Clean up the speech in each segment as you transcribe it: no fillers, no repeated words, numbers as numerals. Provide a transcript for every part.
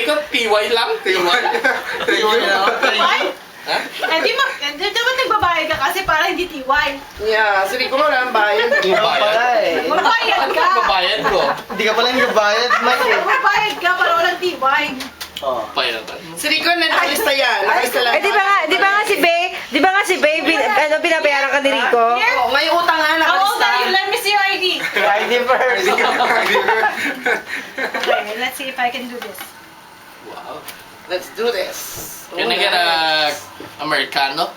ko, TY lang. TY lang. Ha? dapat nagbabayad ka kasi para hindi TY. Yeah, si Rico mo lang bayad. Bayad? Magbayad Ano ka. ba babayad ko? Hindi ka pala nagbabayad, Mike. Magbayad ka para walang TY. Oh. Bayad ba? Si Rico nakalista yan. Nakalista lang. Di ba nga si Bay, binabayaran ka ni Rico? Oo, may utang nga How old nakalista. are you? Let me see your ID. ID first. Okay, let's see if I can do this. Wow. Let's do this. Can I get a Americano?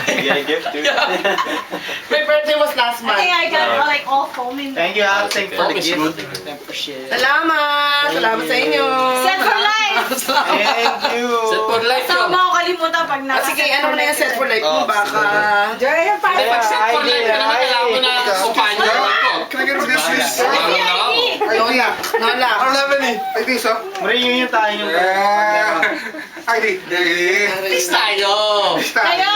Get a gift, dude. My birthday was last I month. think I got like all foam in Thank you, Al. Thank you for the Always gift. good. Thank you for sharing. Salamat! Salamat sa inyo! Set for life! Thank you. Set for life So, yun. mo kalimutan pag Ah, nasa sige, ano na yung set for life mo? Oh, Baka... Diyan, Ay, pag set for life ka naman, kailangan mo na kumpanya ko. Can I get a this, please? ID! Lola. Lola. Ano level eh? Like this, huh? Reunion tayo yung ID. Please tayo. Kayo,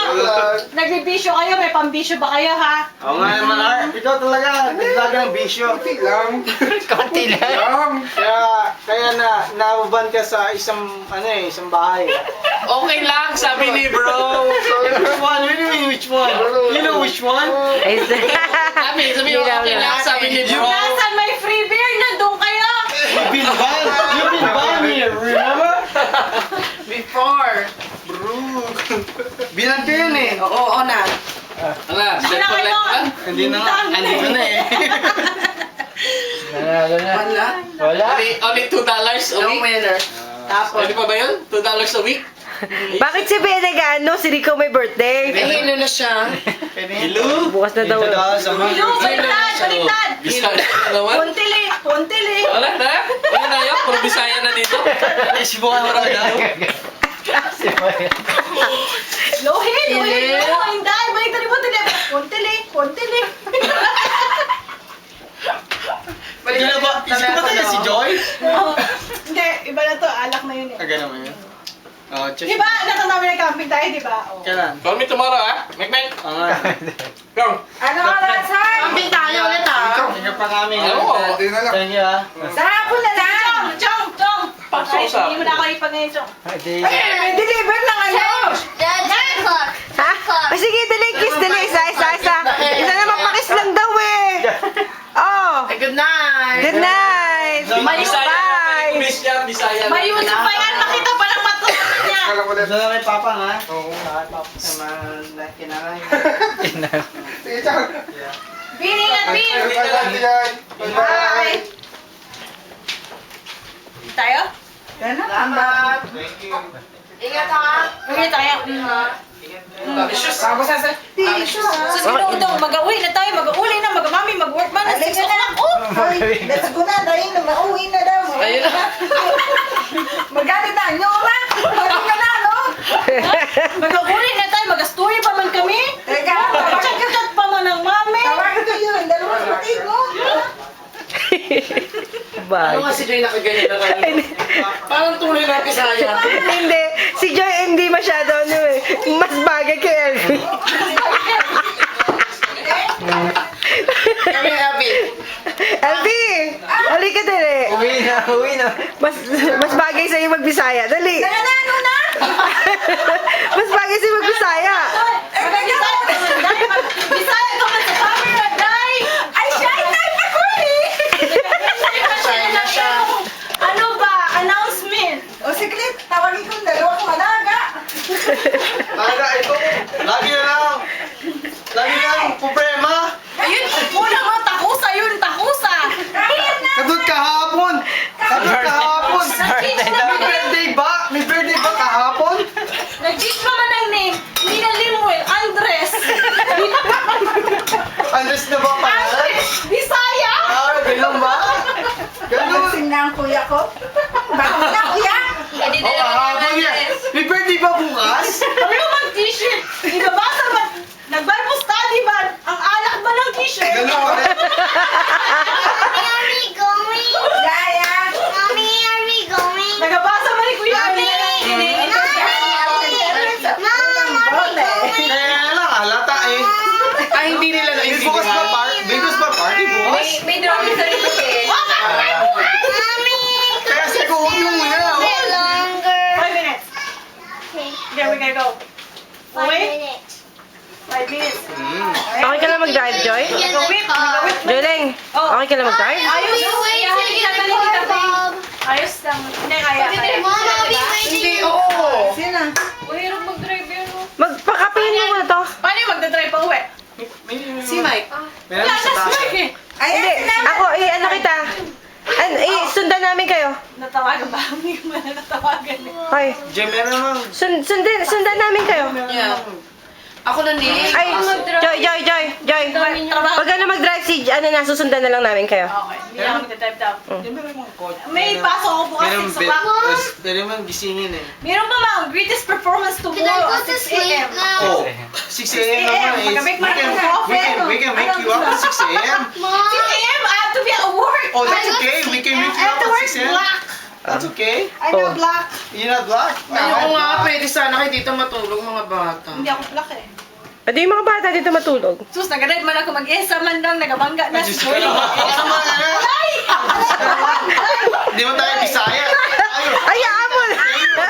nagbibisyo kayo, may pambisyo ba kayo ha? Oo nga naman, Ar. Ikaw talaga, naglaga ng bisyo. Konti lang. Konti lang. Kaya nauban ka sa isang bahay. Okay lang, sabi ni bro. Which one? What do you mean which one? You know which one? Sabi mo, okay lang, sabi ni bro. Nasaan may free beer? Nandun kayo! You've been banned here, remember? Before. Binan ko yun eh. Oo, na. Ala, set for life ka? Hindi na nga. Andito na eh. Wala. Only $2 a No week? winner. Tapos, Pwede pa ba yun? $2 a week? Bakit si Bay nag-ano? Si Rico may birthday? may hilo na siya. Hello? Bukas na daw. Hello, baliktad! Bisaya na naman? Puntili! Wala na? Wala na yun? Puro Bisaya na dito? Sibukan mo na daw. Lohin! Hindi! Baliktad mo puntili! Gano'n ba? Isip ba tayo si Joy? Hindi, iba na to. Alak na yun eh. Gano'n mo yun? Oh, check. Diba? Nakasama na camping tayo, diba? Oh. Kailan? Call me tomorrow, ha? Mek. Oo nga. Go! Ano oras, ha? Camping tayo ulit ah. Tingnan pa kami. Oo. Hindi na lang. Thank you ah. Sa hapon na lang! Chong! Pagsausap. Hindi mo na ako ipag-ngayon, Chong. Ay, deliver lang ano? Ha? Sige, dali, kiss, dali. Isa. Isa na magpakis lang daw eh. Oh. Good night. Good night. Bisaya. Bye. Miss niya, Bisaya. May Yusuf pa yan! Makita pa ng mata niya! Kala ko Gusto na kay Papa nga. Oo. Sa mga kinakain. Sige, Chang. Bining at bin! Bye. Bye! Tayo? Salamat. Thank you. Ingat ha. Uwi tayo. Tapos sa So, sinudong, mag-uwi na tayo, mag-uuli na, mag-mami, mag-work man. Let's go na! Oh! Let's go na, dahil na mauwi na daw. Ayun na. Magalit na, nyo na! Magalit ka na, no? Mag-uuli na tayo, mag-story pa man kami. Teka, Mag-check pa man ang mami. tawagan ko yun. Dalawang kapatid mo. Ano nga si Joy nakaganyan na kayo? Parang tuloy na Bisaya. Hindi. Si Joy hindi masyado ano eh. Mas bagay kay Elvie. Kami happy. Elvie! Halika dali. Uwi na. Mas bagay sa'yo magbisaya. Dali. Ano na? Mas bagay sa'yo magbisaya. Bisaya ka man sa camera, Day! Ay, shy type ako eh! Shy na siya. Ano ba? Announcement! O sige, tawagin kong dalawang malaga. Aga, ito. Lagi na lang. Lagi na lang. Problema. Ayun, muna mo, takusa yun, takusa! Ayun na! Kadun kahapon. Nag-change na May birthday ba? May birthday ba kahapon? Nag-change pa man ang name. Hindi na Limuel, Andres! Andres na ba pala? Andres! Bisaya! Ganun ba? Ganun. na ang kuya ko. Bakit na kuya? Hindi Oh, kahapon yan. May birthday ba bukas? Sabi mo mag-t-shirt. Ibabasa ba? Nag-Bible study ba? Ang alak ba ng t-shirt? Nagabasa ba ni Kuya? Kaya lang, halata eh. Ay, hindi nila May bukas ba party? May bukas ba party bukas? May drawing sa ito eh. Kaya siguro yung muna. Wait. 5 minutes. Okay ka lang mag-drive, Joy? Nag-whip. Nag-whip. Joyleng, okay ka lang mag-drive? Ayos. Ayos lang. Hindi kaya. Hindi, oo. Sino? Magpakapihin mo muna to. Paano yung magdadrive pa uwi? Si Mike. Meron sa taas. Hindi, ako, ano kita. Sundan namin kayo. Natawagan ba? Hindi ko man natawagan. Hoy, Jay, meron naman. sundan namin kayo. Yeah. Ako na ni. Ay, Joy. Trabaho. Pag mag-drive si, susundan na lang namin kayo. Okay, hindi ako magdadrive daw. Meron naman coach. May pasok ako bukas Meron 6 o'clock. Meron naman gisingin eh. Meron pa mga greatest performance tomorrow at 6 a.m. Oh, 6 a.m. naman. Mag-make mo ng coffee. We can make you up at 6 a.m. 6 a.m. I have to be at work. Oh, that's okay. We can make you I have up to at work 6 a.m. black. That's okay. I'm not black. You're not black? Ayoko nga, pwede sana kayo dito matulog mga bata. Hindi ako black eh. Pwede yung mga bata dito matulog. Sus, nag-drive man ako mag-isa man lang, nagabangga na. Diyos ko lang. Tama na na. Ay! Hindi mo tayo Bisaya. Hayaan mo na.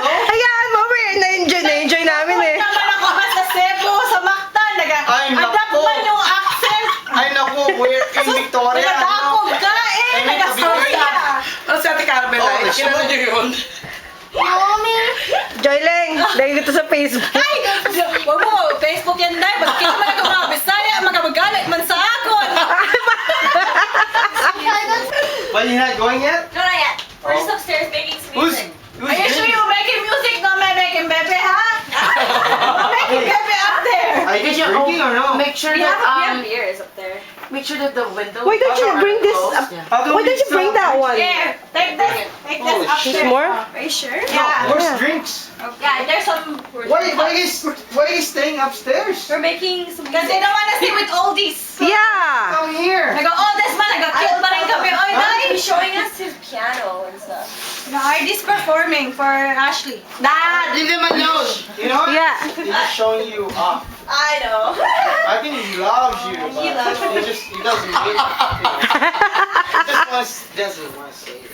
Hayaan mo, na-enjoy namin eh. Naman ako sa Cebu, sa Mactan, Ay, nag-adapt naku. man yung accent. Ay naku, we're in Victoria. Nagdakog ka eh, Ay, may nag-Astoria. Ano si Ate Carmen Oh, ay? sure. Kilala niyo yun? Joyleng, dahil dito sa Facebook. Ay! Huwag mo, Facebook yan dahil. Pagkita man ako mga Bisaya, magagalit man sa akon. But you're not going yet? No, not yet. We're just upstairs making some Who's music. Are you sure doing- you're making music? No, man, making bebe, ha? Making bebe up there. Are you drinking or no? Make sure We that, have beers up there. make sure that the window. Why don't you bring this up? How do Why we don't you bring that one? Here, take this. Take this Oh, upstairs. There's more? Are you sure? Yeah. Where's Yeah. drinks? Yeah, there's some. Why are you staying upstairs? We're making some. Because they don't want to stay with oldies. Yeah. Come here. Nago, oh, this man, nag-cute pa rin kami. Oy, dahil. He's showing us his piano and stuff. Artist performing for Ashley. Dad, hindi naman yun. You know what? Yeah. He's just showing you off. I know. I think he loves you. But He loves me. he doesn't need it. Doesn't want to say it.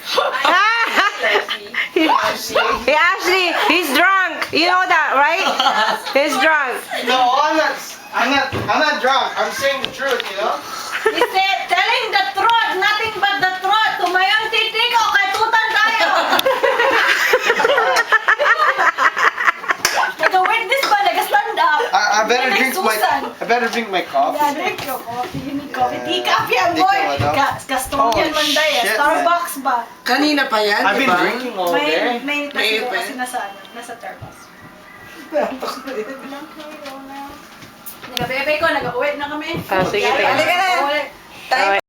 Hey, Ashley, he's drunk. You know that, right? He's drunk. No, I'm not drunk. I'm saying the truth, you know? He said, telling the truth, nothing but the truth. Tumayang titig o katutan tayo. Nag-witness ba? Nag-stand up. I better Like drink my Susan. coffee. Yeah, drink your coffee. You need coffee. Decaf yan, boy. Gaston yan Oh, man dahil. shit, Starbucks ba? Kanina pa yan, I've di been ba? drinking all day. May May siguro pa kasi yan. nasa Starbucks. Nagabebe ko, nag-uwi na kami. Ah, sige, tayo. Halika na. Okay.